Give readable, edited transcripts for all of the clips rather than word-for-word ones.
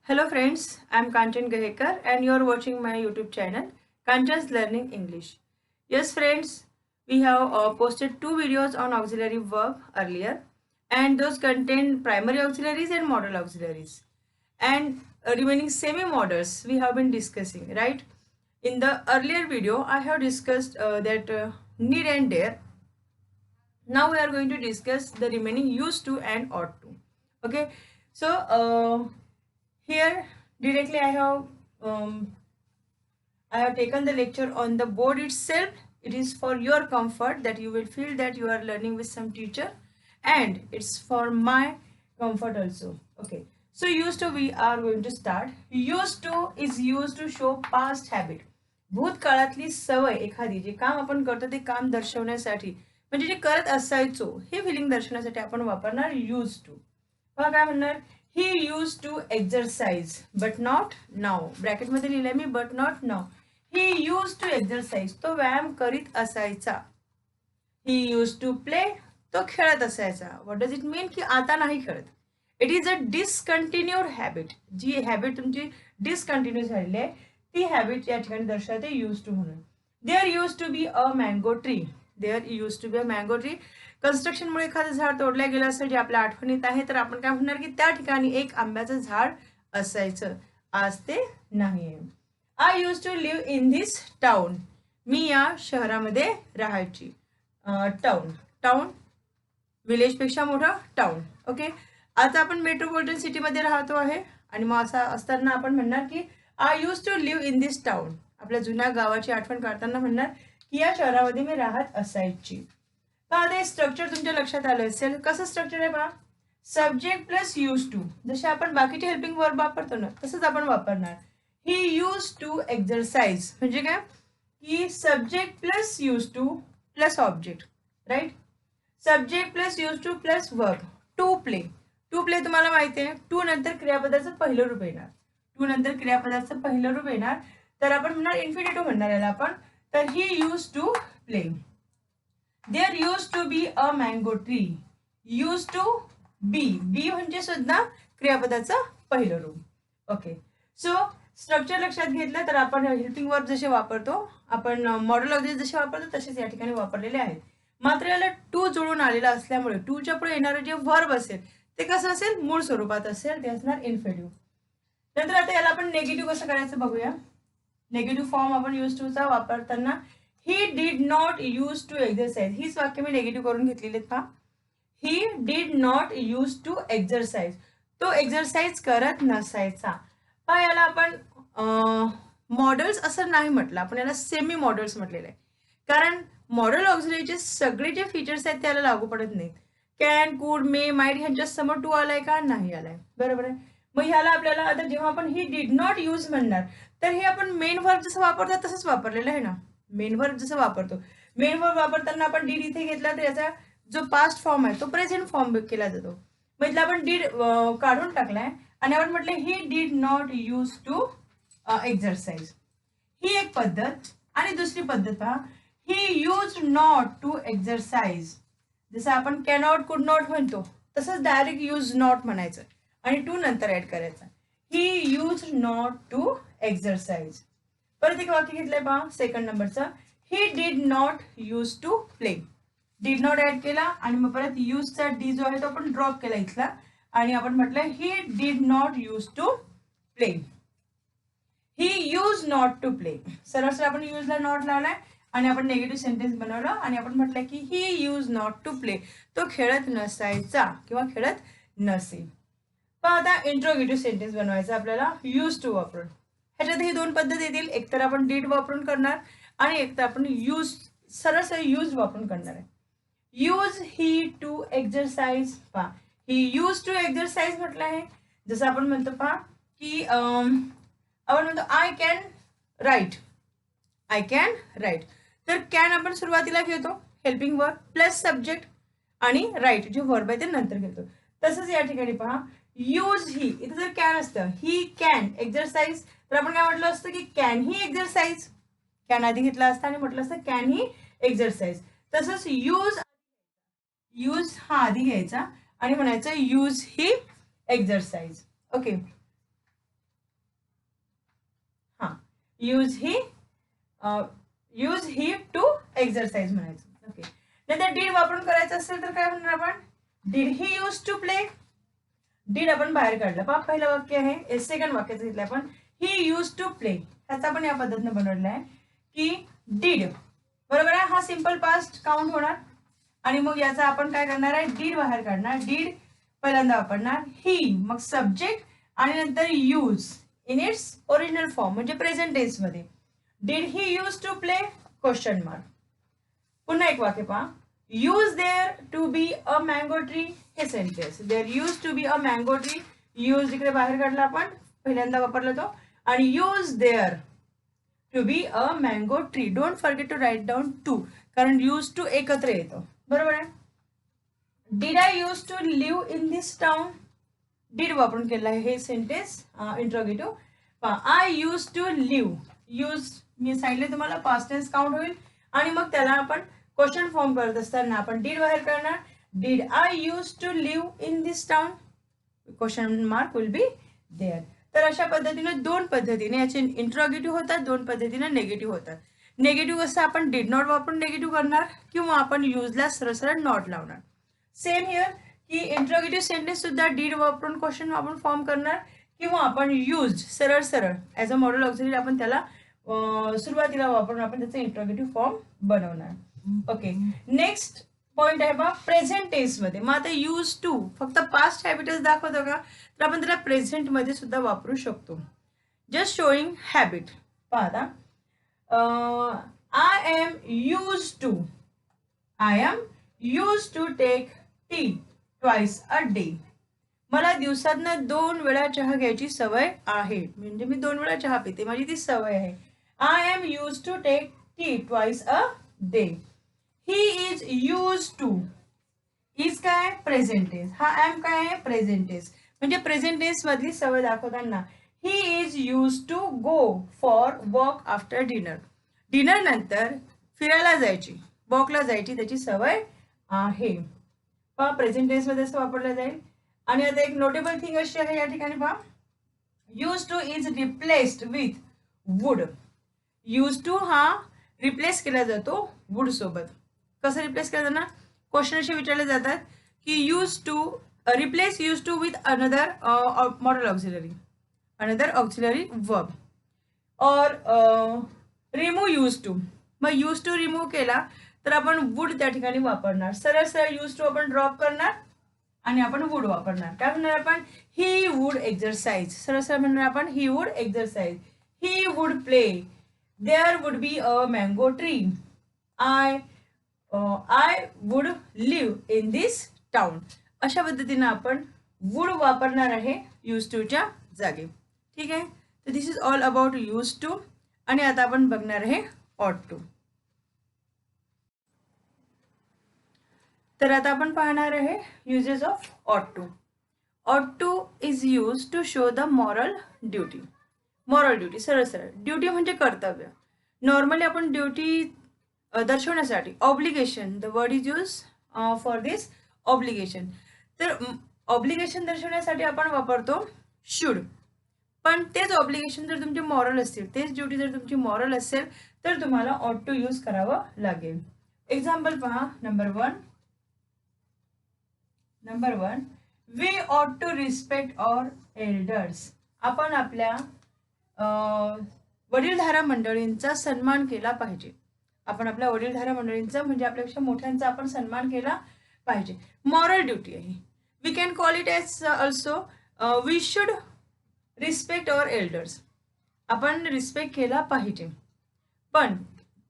Hello friends, I am Kanchan Gahekar and you are watching my YouTube channel Kanchan's Learning English. Yes friends, we have posted two videos on auxiliary verb earlier and those contain primary auxiliaries and modal auxiliaries. And remaining semi-modals we have been discussing, right? In the earlier video I have discussed that need and dare. Now we are going to discuss the remaining used to and ought to. Okay, so here directly I have taken the lecture on the board itself. It is for your comfort that you will feel that you are learning with some teacher, and it's for my comfort also. Okay, so used to we are going to start. Used to is used to show past habit. भूतकाळातली सवय एखादी जे काम आपण करतो ते काम दर्शवण्यासाठी म्हणजे जे करत असायचो हे फिलिंग दर्शवण्यासाठी आपण वापरणार यूज टू. बघा काय म्हणणार, he use to exercise but not now. ब्रॅकेटमध्ये लिहिलंय मी but not now. He use to exercise तो व्यायाम करीत असायचा. ही यूज टू प्ले तो खेळत असायचा. व्हॉट डज इट मीन की आता नाही खेळत. It is a discontinued habit. जी हॅबिट तुमची डिसकंटिन्यू झालेली आहे ती हॅबिट या ठिकाणी दर्शवते यूज टू म्हणून. There use to be a mango tree. There use to be a mango tree. कन्स्ट्रक्शनमुळे एखादं झाड तोडलं गेलं असेल जे आपल्या आठवणीत आहे तर आपण काय म्हणणार की त्या ठिकाणी एक आंब्याचं झाड असायचं. आज ते नाही. I use to live in this town. मी या शहरामध्ये राहायची. टाउन टाउन विलेजपेक्षा मोठं टाउन. ओके, आता आपण मेट्रोपॉलिटन सिटीमध्ये राहतो आहे आणि मग असं असताना आपण म्हणणार की I use to live in this town. आपल्या जुन्या गावाची आठवण काढताना म्हणणार की या शहरामध्ये मी राहत असायची. आता हे स्ट्रक्चर तुमच्या लक्षात आलं असेल. कसं स्ट्रक्चर आहे पहा. Subject plus use to. जसे आपण बाकीचे हेल्पिंग वर्ब वापरतो ना तसंच आपण वापरणार. ही यूज टू एक्झरसाइज म्हणजे काय की subject plus use to plus object. Right. Subject plus use to plus verb. To play. To play तुम्हाला माहिती आहे टू नंतर क्रियापदाचं पहिलं रूप येणार. टू नंतर क्रियापदाचं पहिलं रूप येणार तर आपण म्हणणार इन्फिनिटिव्ह म्हणणार याला आपण. तर he use to play. There use to be a mango tree. Use to be. Be म्हणजे सुद्धा क्रियापदाचं पहिलं रूप. ओके, सो स्ट्रक्चर लक्षात घेतलं तर आपण हेल्पिंग वर्ब जसे वापरतो आपण मॉडल ऑब्जेक्ट जसे वापरतो तसेच या ठिकाणी वापरलेले आहेत. मात्र याला टू जुळून आलेला असल्यामुळे टूच्या पुढे येणारं जे वर्ब असेल ते कसं असेल मूळ स्वरूपात असेल ते असणार इन्फिनिटिव्ह. नंतर आता याला आपण नेगेटिव्ह कसं करायचं बघूया. नेगेटिव्ह फॉर्म आपण यूज टूचा वापरताना he did not use to exercise. हीच वाक्य मी नेगेटिव्ह करून घेतलेली आहेत पहा. He did not use to exercise. तो एक्झरसाइज करत नसायचा. पहा याला आपण मॉडेल्स असं नाही म्हटलं, आपण याला सेमी मॉडेल्स म्हटलेलं आहे. कारण मॉडेल ऑक्झिलरीचे सगळे जे फीचर्स आहेत त्याला लागू पडत नाहीत. कॅन, कुड, मे, माइट ह्यांच्या समोर टू आलाय का नाही आलाय. बरोबर आहे. मग ह्याला आपल्याला आता जेव्हा आपण ही डीड नॉट यूज म्हणणार तर हे आपण मेन वर्ब जसं वापरतो तसंच वापरलेलं आहे ना. मेन वर्ब जसं वापरतो मेन वर्ब वापरताना आपण डीड इथे घेतला तर याचा जो पास्ट फॉर्म आहे तो प्रेझेंट फॉर्म केला जातो. मग इथला आपण डीड काढून टाकलाय आणि आपण म्हटलं he did not use to exercise. ही एक पद्धत. आणि दुसरी पद्धत पहा. He use not to exercise. जसं आपण कॅनॉट कुड नॉट म्हणतो तसंच डायरेक्ट यूज नॉट म्हणायचं आणि टू नंतर ऍड करायचा. He use not to exercise. परत एक वाक्य घेतलंय पहा सेकंड नंबरचं. He did not use to play. Did not add केला आणि मग परत यूजचा डी जो आहे तो आपण ड्रॉप केला इथला आणि आपण म्हटलं he did not use to play. He use not to play. सरळ सरळ आपण यूजला नॉट लावलाय आणि आपण नेगेटिव्ह सेंटेन्स बनवलं आणि आपण म्हटलं की ही यूज नॉट टू प्ले. तो खेळत नसायचा किंवा खेळत नसे. पण आता इंट्रोगेटिव्ह सेंटेन्स बनवायचा आपल्याला यूज टू वापरून. ह्याच्यात ही दोन पद्धत येतील. एकतर आपण डीड वापरून करणार आणि एकतर आपण यूज सरळ सरळ यूज वापरून करणार आहे. Use he to exercise. पहा ही यूज टू एक्झरसाइज म्हटलं आहे. जसं आपण म्हणतो पहा की आपण म्हणतो I can write. I can write. तर कॅन आपण सुरुवातीला घेतो हेल्पिंग वर्ब प्लस सब्जेक्ट आणि राईट जे वर्ब आहे ते नंतर घेतो. तसंच या ठिकाणी पहा यूज ही. इथे जर कॅन असतं ही कॅन एक्झरसाइज तर आपण काय म्हटलं असतं की कॅन ही एक्झरसाइज. कॅन आधी घेतला असता आणि म्हटलं असतं कॅन ही एक्झरसाइज. तसंच यूज यूज हा आधी घ्यायचा आणि म्हणायचं use he exercise. Okay, use he to exercise म्हणायचं. ओके, नंतर डीड वापरून करायचं असेल तर काय म्हणणार आपण? Did he use to play. Did आपण बाहेर काढलं. पहा, पहिलं वाक्य आहे, सेकंड वाक्याचं घेतलं आपण, ही यूज टू प्ले. ह्याचा आपण या पद्धतीने बनवलेला आहे की डीड, बरोबर आहे, हा सिंपल पास्ट काउंट होणार. आणि मग याचा आपण काय करणार आहे, डीड बाहेर काढणार. डीड पहिल्यांदा वापरणार, ही, मग सब्जेक्ट आणि नंतर use in its original form म्हणजे प्रेझेंट टेन्स मध्ये. Did he use to play question mark. पुन्हा एक वाक्य पहा, use there to be a mango tree. हे sentence, there use to be a mango tree. Use इकडे बाहेर काढला आपण, पहिल्यांदा वापरला तो. आणि use there to be a mango tree. Don't forget to write down to, कारण यूज टू एकत्र येतो, बरोबर आहे. Did I use to live in this town. Did वापरून केलं आहे हे sentence interrogative. I use to live. Use मी सांगितले तुम्हाला पास्ट टेन्स काउंट होईल. आणि मग त्याला आपण क्वेश्चन फॉर्म करत असताना आपण डीड बाहेर करणार. Did I use to live in this town, question mark will be there. तर अशा पद्धतीने दोन पद्धतीने याचे इंट्रोगेटिव्ह होतात, दोन पद्धतीने नेगेटिव्ह होतात. नेगेटिव्ह कसं आपण डीड नॉट वापरून नेगेटिव्ह करणार किंवा आपण यूजला सरळ सरळ नॉट लावणार. सेम हिअर की इंट्रोगेटिव्ह सेंटेन्स सुद्धा डीड वापरून क्वेश्चन वापरून फॉर्म करणार किंवा आपण यूज सरळ सरळ ॲज अ मॉडल ऑक्झिलरी आपण त्याला सुरुवातीला वापरून आपण त्याचा इंट्रोगेटिव्ह फॉर्म बनवणार. ओके, नेक्स्ट पॉइंट आहे बा प्रेझेंट टेन्स मध्ये. मग आता यूज टू फक्त पास्ट हॅबिटच दाखवतो का, तर आपण त्याला प्रेझेंट मध्ये सुद्धा वापरू शकतो. Just showing habit. पाहता, I am use to take tea twice a day. मला दिवसातनं 2 वेळा चहा घ्यायची सवय आहे, म्हणजे मी 2 वेळा चहा पिते, माझी ती सवय आहे. I am use to take tea twice a day. He is use to. Is काय, प्रेझेंट टेन्स. हा एम काय आहे, प्रेझेंट टेन्स. म्हणजे प्रेझेंट टेन्स मधली सवय दाखवताना he is use to go for walk after dinner. Dinner नंतर फिरायला जायची, वॉकला जायची त्याची सवय आहे. पहा, प्रेझेंट टेन्स मध्ये असं वापरलं जाईल. आणि आता एक नोटेबल थिंग अशी आहे या ठिकाणी पहा, use to is replaced with would. Use to हा रिप्लेस केला जातो वुड सोबत. कसं रिप्लेस केला जाणार, क्वेश्चन असे विचारले जातात की use to replace use to with another modal auxiliary, another auxiliary verb. और रिमूव्ह यूज टू. मग यूज टू रिमूव्ह केला तर आपण वुड त्या ठिकाणी वापरणार. सरळ सरळ यूज टू आपण ड्रॉप करणार आणि आपण वुड वापरणार. काय म्हणणार आपण, ही वुड एक्सरसाइज. सरळ सरळ म्हणणार आपण he would exercise. He would play. There would be a mango tree. I would live in this town. अशा पद्धतीने आपण वुड वापरणार आहे यूज टूच्या जागी. ठीक आहे, तर this is all about use to. आणि आता आपण बघणार आहे ऑट टू. तर आता आपण पाहणार आहे uses of ought to. Ought to is use to show the moral duty. Moral duty, सरळ सरळ ड्युटी म्हणजे कर्तव्य. नॉर्मली आपण ड्युटी दर्शवण्यासाठी obligation, the word is use for this obligation. तर ऑब्लिगेशन दर्शवण्यासाठी आपण वापरतो शुड. पण तेच ऑब्लिगेशन जर तुमचे मॉरल असतील, तेच ड्युटी जर तुमची मॉरल असेल तर तुम्हाला ऑट टू यूज करावं लागेल. एक्झाम्पल पहा. Number one, we ought to respect our elders. आपण आपल्या वडीलधारा मंडळींचा सन्मान केला पाहिजे. आपण आपल्या वडीलधारा मंडळींचा म्हणजे आपल्यापेक्षा मोठ्यांचा आपण सन्मान केला पाहिजे. मॉरल ड्युटी आहे. We can call it as also we should respect our elders. आपण रिस्पेक्ट केला पाहिजे. पण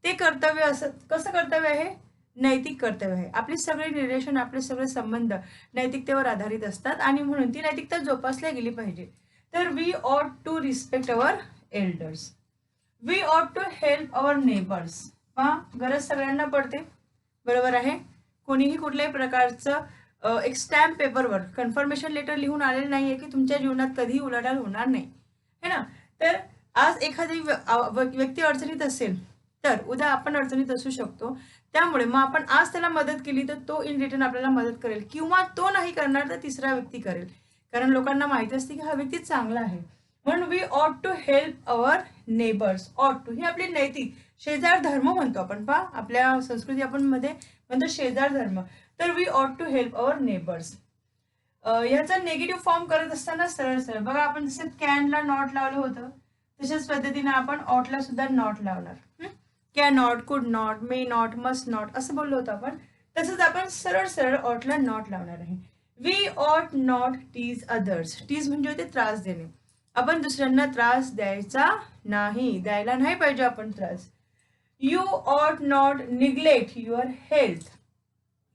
ते कर्तव्य असं कसं कर्तव्य आहे, नैतिक कर्तव्य आहे. आपली सगळी रिलेशन, आपले सगळे संबंध नैतिकतेवर आधारित असतात आणि म्हणून ती नैतिकता जोपासल्या गेली पाहिजे. तर we ought to respect our elders. We ought to help our neighbours. पहा, गरज सगळ्यांना पडते, बरोबर आहे. कोणीही कुठल्याही प्रकारचं एक स्टॅम्प पेपरवर कन्फर्मेशन लेटर लिहून आलेलं नाहीये की तुमच्या जीवनात कधीही उलाढाल होणार नाही, है ना. तर आज एखादी व्यक्ती अडचणीत असेल तर उद्या आपण अडचणीत असू शकतो. त्यामुळे मग आपण आज त्याला मदत केली तर तो इन रिटर्न आपल्याला मदत करेल, किंवा तो नाही करणार तर तिसरा व्यक्ती करेल. कारण लोकांना माहिती असते की हा व्यक्ती चांगला आहे. म्हणून we ought to help our neighbours. ऑट टू ही आपली नैतिक शेजार धर्म म्हणतो आपण. पहा आपल्या संस्कृती आपण मध्ये म्हणतो शेजार धर्म. तर we ought to help our neighbours. याचा निगेटिव्ह फॉर्म करत असताना सरळ सरळ बघा, आपण जसं कॅनला नॉट लावलं होतं तशाच पद्धतीने आपण ऑटला सुद्धा नॉट लावणार. कॅन नॉट, कुड not, may not, must not असं बोललो होतो आपण. तसंच आपण सरळ सरळ ऑटला नॉट लावणार आहे. वी ऑट नॉट टीज अदर्स. टीज म्हणजे होते त्रास देणे. आपण दुसऱ्यांना त्रास द्यायचा नाही, द्यायला नाही पाहिजे आपण त्रास. यू ऑट not neglect your health.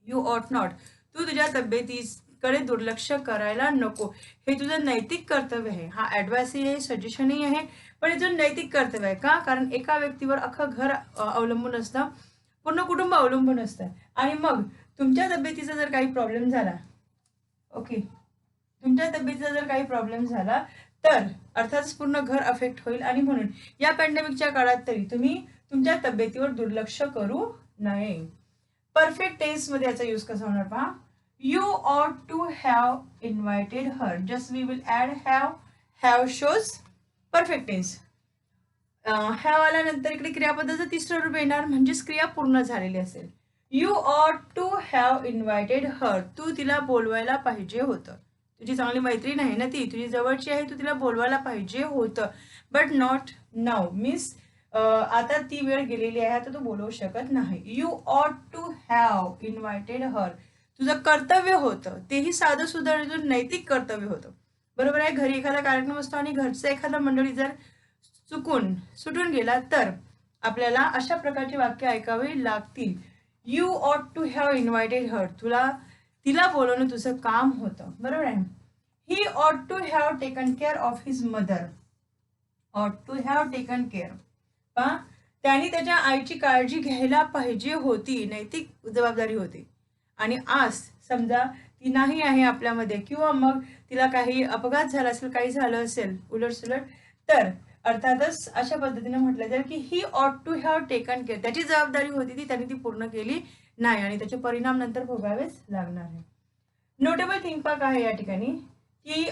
You ऑट नॉट, तू तुझ्या तब्येतीकडे दुर्लक्ष करायला नको. हे तुझं नैतिक कर्तव्य आहे. हा ॲडवाइसही आहे, सजेशनही आहे, पण हे तुझं नैतिक कर्तव्य आहे. का? कारण एका व्यक्तीवर अख्खं घर अवलंबून असतं, पूर्ण कुटुंब अवलंबून असतं. आणि मग तुमच्या तब्येतीचा जर काही प्रॉब्लेम झाला, ओके, तुमच्या तब्येतीचा जर काही प्रॉब्लेम झाला तर अर्थातच पूर्ण घर अफेक्ट होईल. आणि म्हणून या पॅन्डेमिकच्या काळात तरी तुम्ही तुमच्या तब्येतीवर दुर्लक्ष करू नये. परफेक्ट टेन्स मध्ये याचा यूज कसा होणार पहा. You ought to have invited her. Just we will add have. Have shows perfect tense. Have आल्यानंतर इकडे क्रियापदाचं तिसरं रूप येणार, म्हणजेच क्रिया पूर्ण झालेली असेल. You ought to have invited हर. तू तिला बोलवायला पाहिजे होतं. तुझी चांगली मैत्रीण आहे ना ती, तुझी जवळची आहे, तू तिला बोलवायला पाहिजे होतं. बट नॉट नाव मीन्स आता ती वेळ गेलेली आहे, आता तू बोलवू शकत नाही. You ought to have invited हर. तुझं कर्तव्य होतं, तेही साधं सुद्धा नैतिक कर्तव्य होतं. बरोबर आहे. घरी एखादा कार्यक्रम असतो आणि घरचं एखादा मंडळी जर चुकून सुटून गेला तर आपल्याला अशा प्रकारची वाक्य ऐकावी लागतील. You ought to have invited हर. तिला बोलवणं तुझं काम होतं. बरोबर आहे. He ought to have taken care of his mother. Ought to have taken care. पहा, त्यांनी त्याच्या आईची काळजी घ्यायला पाहिजे होती. नैतिक जबाबदारी होती. आणि आज समजा ती नाही आहे आपल्यामध्ये, किंवा मग तिला काही अपघात झाला असेल, काही झालं असेल उलटसुलट, तर अर्थातच अशा पद्धतीने म्हटलं जाईल की ही ought to have taken care. त्याची जबाबदारी होती ती, त्यांनी ती पूर्ण केली नाही आणि त्याचे परिणाम नंतर भोगावेच लागणार आहे. नोटेबल थिंग पहा काय या ठिकाणी की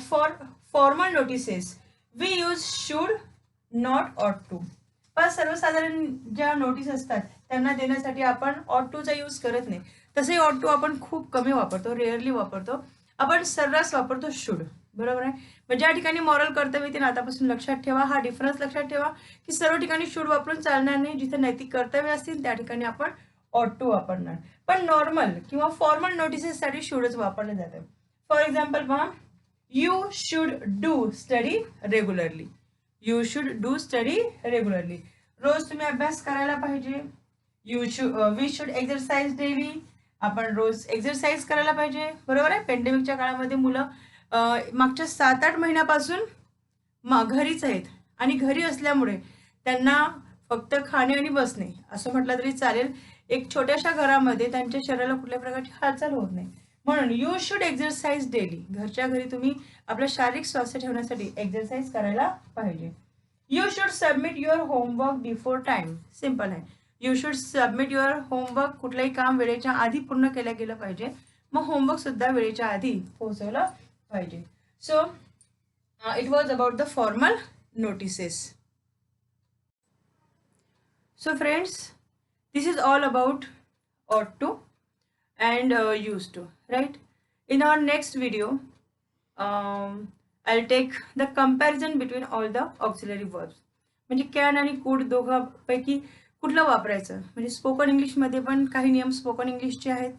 for formal notices we use should not ought to. पण सर्वसाधारण ज्या नोटीस असतात त्यांना देण्यासाठी आपण ऑट टूचा यूज करत नाही. तसे ऑट टू आपण खूप कमी वापरतो, रेअरली वापरतो. आपण सर्रास वापरतो शुड. बरोबर आहे. म्हणजे ज्या ठिकाणी मॉरल कर्तव्य ते आतापासून लक्षात ठेवा. हा डिफरन्स लक्षात ठेवा की सर्व ठिकाणी शुड वापरून चालणार नाही. जिथे नैतिक कर्तव्य असतील त्या ठिकाणी आपण ऑट टू वापरणार. पण नॉर्मल किंवा फॉर्मल नोटिसेससाठी शुडच वापरले जाते. फॉर एक्झाम्पल पहा, you should do study regularly. You should do study regularly. रोज तुम्ही अभ्यास करायला पाहिजे. We should exercise daily. आपण रोज एक्सरसाइज करायला पाहिजे. बरोबर आहे. पेंडेमिकच्या काळामध्ये मुलं मागच्या 7-8 महिन्यापासून घरीच आहेत आणि घरी असल्यामुळे त्यांना फक्त खाणे आणि बसणे असं म्हटलं तरी चालेल, एक छोट्याशा घरामध्ये त्यांच्या शरीराला कुठल्या प्रकारची हालचाल होत नाही. म्हणून यू शुड एक्सरसाइज डेली. घरच्या घरी तुम्ही आपलं शारीरिक स्वास्थ्य ठेवण्यासाठी एक्सरसाइज करायला पाहिजे. You should submit your homework before time. Simple आहे. You should submit your homework. कुठलंही काम वेळेच्या आधी पूर्ण केलं गेलं पाहिजे. मग होमवर्क सुद्धा वेळेच्या आधी पोहोचवलं पाहिजे. So it was about the formal notices. So friends, this is all about ought to and used to, right? In our next video, I'll take the comparison between all the auxiliary verbs. म्हणजे can आणि कुड दोघांपैकी कुठलं वापरायचं. म्हणजे spoken इंग्लिशमध्ये पण काही नियम स्पोकन इंग्लिशचे आहेत.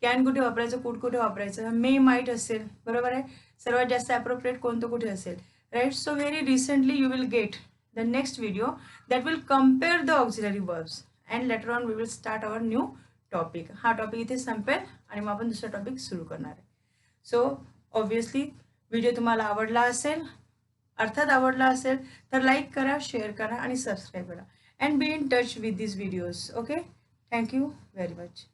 कॅन कुठे वापरायचं, कुड कुठे वापरायचं, मे माइट असेल. बरोबर आहे. सर्वात जास्त ॲप्रोप्रिएट कोणतं कुठे असेल, right. So very recently you will get the next video that will compare the auxiliary verbs and later on we will start our new topic. हा टॉपिक इथे संपेल आणि मग आपण दुसरा टॉपिक सुरू करणार आहे. सो ऑब्विसली व्हिडिओ तुम्हाला आवडला असेल, अर्थात आवडला असेल तर लाईक करा, शेअर करा आणि सबस्क्राईब करा. And be in touch with this videos. Okay, thank you very much.